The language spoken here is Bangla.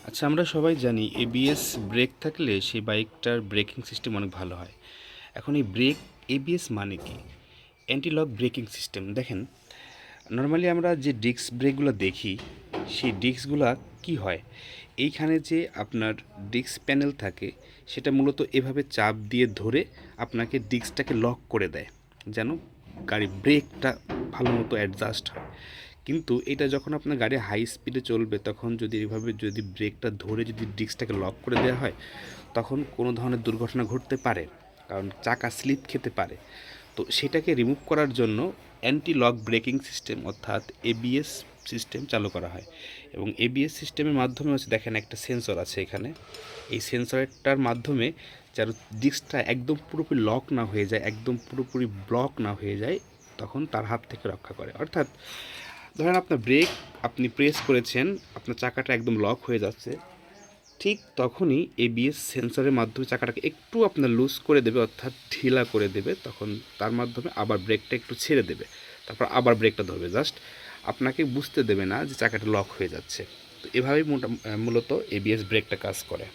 আচ্ছা, আমরা সবাই জানি এবিএস ব্রেক থাকলে সেই বাইকটার ব্রেকিং সিস্টেম অনেক ভালো হয়। এখন এই এবিএস মানে কি? Anti lock braking system. দেখেন, নরমালি আমরা যে ডিস্ক ব্রেকগুলো দেখি, সেই ডিস্কগুলা কি হয়? এইখানে যে আপনার ডিস্ক প্যানেল থাকে, সেটা মূলত এভাবে চাপ দিয়ে ধরে আপনাকে ডিস্কটাকে লক করে দেয়, যেন গাড়ির ব্রেকটা ভালো মতো অ্যাডজাস্ট হয়। কিন্তু এটা যখন আপনার গাড়ি হাই স্পিডে চলবে, তখন যদি এভাবে যদি ব্রেকটা ধরে যদি ডিস্কটাকে লক করে দেওয়া হয়, তখন কোনো ধরনের দুর্ঘটনা ঘটতে পারে, কারণ চাকা স্লিপ খেতে পারে। তো সেটাকে রিমুভ করার জন্য অ্যান্টি লক ব্রেকিং সিস্টেম অর্থাৎ এবিএস সিস্টেম চালু করা হয়। এবং এবিএস সিস্টেমের মাধ্যমে হচ্ছে, দেখেন একটা সেন্সর আছে এখানে। এই সেন্সরটার মাধ্যমে যেন ডিস্কটা একদম পুরোপুরি লক না হয়ে যায়, একদম পুরোপুরি ব্লক না হয়ে যায়, তখন তার হাত থেকে রক্ষা করে। অর্থাৎ ধরেন আপনার ব্রেক আপনি প্রেস করেছেন, আপনার চাকাটা একদম লক হয়ে যাচ্ছে, ঠিক তখনই এবিএস সেন্সরের মাধ্যমে চাকাটাকে একটু আপনার লুজ করে দেবে, অর্থাৎ ঢিলা করে দেবে। তখন তার মাধ্যমে আবার ব্রেকটা একটু ছেড়ে দেবে, তারপর আবার ব্রেকটা ধরবে। জাস্ট আপনাকে বুঝতে দেবে না যে চাকাটা লক হয়ে যাচ্ছে। তো এভাবেই মূলত এবিএস ব্রেকটা কাজ করে।